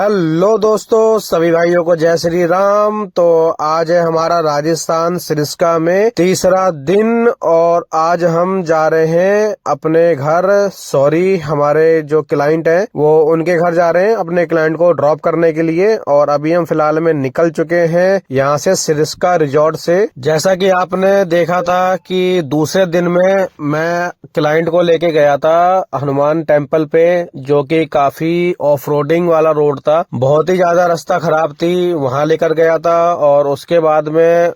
Hello दोस्तों, सभी भाइयों को जय श्री राम। तो आज है हमारा राजस्थान सिरस्का में तीसरा दिन और आज हम जा रहे हैं अपने घर। सॉरी, हमारे जो क्लाइंट है वो उनके घर जा रहे हैं अपने क्लाइंट को ड्रॉप करने के लिए। और अभी हम फिलहाल में निकल चुके हैं यहाँ से सिरस्का रिजॉर्ट से। जैसा कि आपने देखा था कि दूसरे दिन में मैं क्लाइंट को लेके गया था हनुमान टेम्पल पे, जो कि काफी ऑफ रोडिंग वाला रोड था। बहुत ही ज्यादा रास्ता खराब थी, वहां लेकर गया था। और उसके बाद में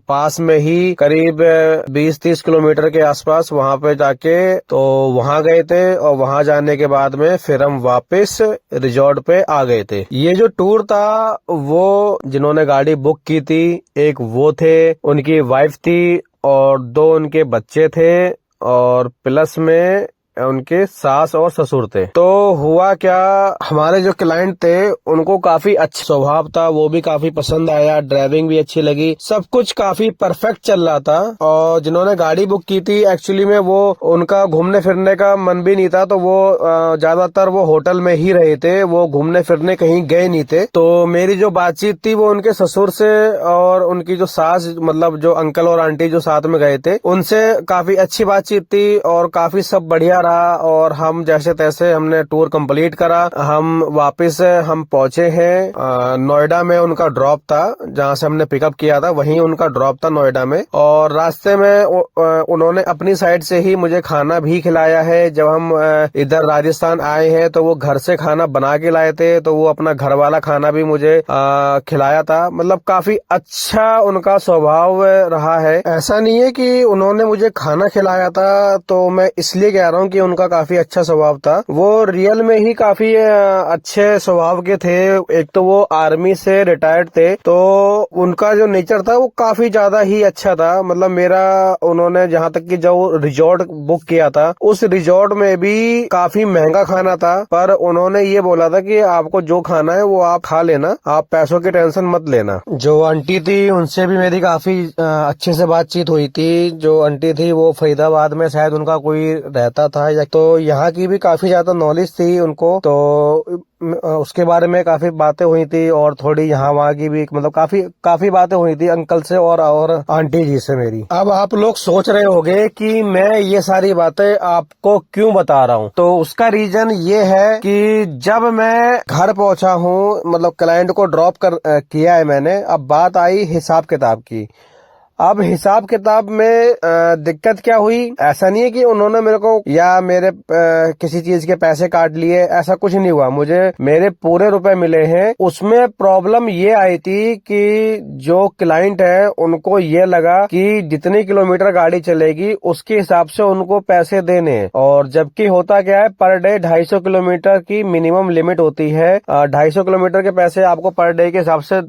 पास में ही करीब 20-30 किलोमीटर के आसपास वहां पे जाके तो वहां गए थे। और वहां जाने के बाद में फिर हम वापस रिजॉर्ट पे आ गए थे। ये जो टूर था वो जिन्होंने गाड़ी बुक की थी, एक वो थे, उनकी वाइफ थी और 2 उनके बच्चे थे और प्लस में उनके सास और ससुर थे। तो हुआ क्या, हमारे जो क्लाइंट थे उनको काफी अच्छा स्वभाव था, वो भी काफी पसंद आया, ड्राइविंग भी अच्छी लगी, सब कुछ काफी परफेक्ट चल रहा था। और जिन्होंने गाड़ी बुक की थी एक्चुअली में वो उनका घूमने फिरने का मन भी नहीं था, तो वो ज्यादातर वो होटल में ही रहे थे, वो घूमने फिरने कहीं गए नहीं थे। तो मेरी जो बातचीत थी वो उनके ससुर से और उनकी जो सास, मतलब जो अंकल और आंटी जो साथ में गए थे, उनसे काफी अच्छी बातचीत थी और काफी सब बढ़िया। और हम जैसे तैसे हमने टूर कंप्लीट करा। हम वापस हम पहुंचे हैं नोएडा में। उनका ड्रॉप था, जहां से हमने पिकअप किया था वहीं उनका ड्रॉप था नोएडा में। और रास्ते में उन्होंने अपनी साइड से ही मुझे खाना भी खिलाया है। जब हम इधर राजस्थान आए हैं तो वो घर से खाना बना के लाए थे, तो वो अपना घर वाला खाना भी मुझे खिलाया था। मतलब काफी अच्छा उनका स्वभाव रहा है। ऐसा नहीं है कि उन्होंने मुझे खाना खिलाया था तो मैं इसलिए कह रहा हूँ कि उनका काफी अच्छा स्वभाव था। वो रियल में ही काफी अच्छे स्वभाव के थे। एक तो वो आर्मी से रिटायर्ड थे, तो उनका जो नेचर था वो काफी ज्यादा ही अच्छा था। मतलब मेरा, उन्होंने जहाँ तक कि जो रिजॉर्ट बुक किया था उस रिजॉर्ट में भी काफी महंगा खाना था, पर उन्होंने ये बोला था कि आपको जो खाना है वो आप खा लेना, आप पैसों की टेंशन मत लेना। जो आंटी थी उनसे भी मेरी काफी अच्छे से बातचीत हुई थी। जो आंटी थी वो फरीदाबाद में शायद उनका कोई रहता था, तो यहाँ की भी काफी ज्यादा नॉलेज थी उनको। तो उसके बारे में काफी बातें हुई थी और थोड़ी यहाँ वहाँ की भी, मतलब काफी बातें हुई थी अंकल से और आंटी जी से मेरी। अब आप लोग सोच रहे होंगे कि मैं ये सारी बातें आपको क्यों बता रहा हूँ। तो उसका रीजन ये है कि जब मैं घर पहुंचा हूँ, मतलब क्लाइंट को ड्रॉप किया है मैंने, अब बात आई हिसाब किताब की। अब हिसाब किताब में दिक्कत क्या हुई, ऐसा नहीं है कि उन्होंने मेरे को या मेरे किसी चीज के पैसे काट लिए, ऐसा कुछ नहीं हुआ। मुझे मेरे पूरे रुपए मिले हैं। उसमें प्रॉब्लम ये आई थी कि जो क्लाइंट है उनको ये लगा कि जितनी किलोमीटर गाड़ी चलेगी उसके हिसाब से उनको पैसे देने हैं। और जबकि होता क्या है, पर डे 250 किलोमीटर की मिनिमम लिमिट होती है। 250 किलोमीटर के पैसे आपको पर डे के हिसाब से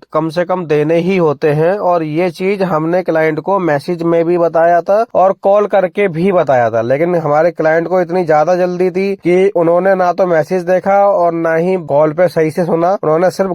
कम देने ही होते हैं। और ये चीज हमने क्लाइंट को मैसेज में भी बताया था और कॉल करके भी बताया था, लेकिन हमारे क्लाइंट को इतनी ज्यादा जल्दी थी कि उन्होंने ना तो मैसेज देखा और ना ही कॉल पे सही से सुना। उन्होंने सिर्फ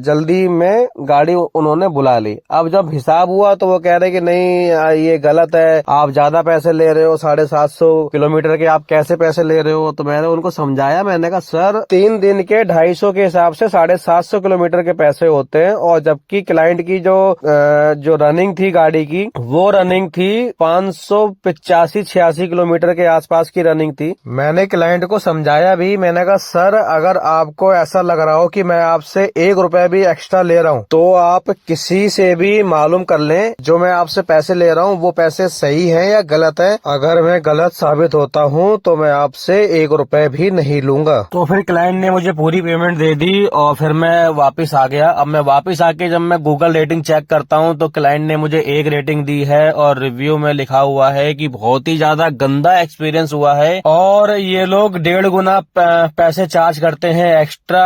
जल्दी में गाड़ी उन्होंने बुला ली। अब जब हिसाब हुआ तो वो कह रहे कि नहीं, ये गलत है, आप ज्यादा पैसे ले रहे हो, 750 किलोमीटर के आप कैसे पैसे ले रहे हो। तो मैंने उनको समझाया, मैंने कहा सर 3 दिन के 250 के हिसाब से 750 किलोमीटर के पैसे होते हैं। और जबकि क्लाइंट की जो रनिंग थी गाड़ी की, वो रनिंग थी 585-86 किलोमीटर के आसपास की रनिंग थी। मैंने क्लाइंट को समझाया भी, मैंने कहा सर अगर आपको ऐसा लग रहा हो कि मैं आपसे 1 रुपए भी एक्स्ट्रा ले रहा हूँ तो आप किसी से भी मालूम कर लें, जो मैं आपसे पैसे ले रहा हूँ वो पैसे सही हैं या गलत हैं। अगर मैं गलत साबित होता हूँ तो मैं आपसे 1 रुपए भी नहीं लूंगा। तो फिर क्लाइंट ने मुझे पूरी पेमेंट दे दी और फिर मैं वापिस आ गया। अब मैं वापिस आके जब मैं गूगल रेटिंग चेक करता हूँ तो क्लाइंट ने मुझे 1 रेटिंग दी है और रिव्यू में लिखा हुआ है कि बहुत ही ज्यादा गंदा एक्सपीरियंस हुआ है और ये लोग 1.5 गुना पैसे चार्ज करते हैं एक्स्ट्रा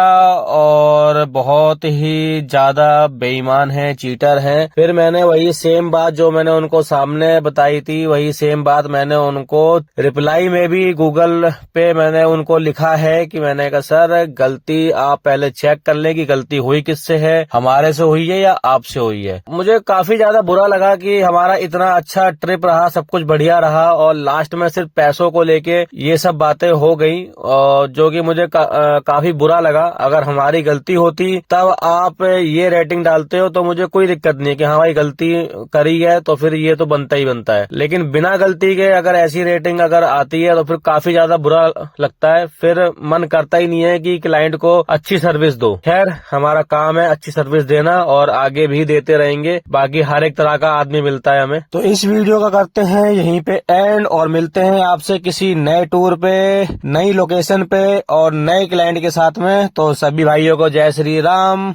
और बहुत ही ज्यादा बेईमान है, चीटर है। फिर मैंने वही सेम बात जो मैंने उनको सामने बताई थी, वही सेम बात मैंने उनको रिप्लाई में भी गूगल पे मैंने उनको लिखा है कि मैंने कहा सर गलती आप पहले चेक कर लें कि गलती हुई किससे है, हमारे से हुई है या आपसे हुई है। मुझे काफी ज्यादा बुरा लगा कि हमारा इतना अच्छा ट्रिप रहा, सब कुछ बढ़िया रहा और लास्ट में सिर्फ पैसों को लेके ये सब बातें हो गई, और जो कि मुझे काफी बुरा लगा। अगर हमारी गलती होती तब आप ये रेटिंग डालते हो तो मुझे कोई दिक्कत नहीं कि हाँ भाई गलती करी है तो फिर ये तो बनता ही बनता है, लेकिन बिना गलती के अगर ऐसी रेटिंग अगर आती है तो फिर काफी ज्यादा बुरा लगता है। फिर मन करता ही नहीं है कि क्लाइंट को अच्छी सर्विस दो। खैर, हमारा काम है अच्छी सर्विस देना और आगे भी देते रहेंगे। बाकी हर एक तरह का आदमी मिलता है हमें। तो इस वीडियो का करते हैं यहीं पे एंड और मिलते हैं आपसे किसी नए टूर पे, नई लोकेशन पे और नए क्लाइंट के साथ में। तो सभी भाइयों को जय श्री राम।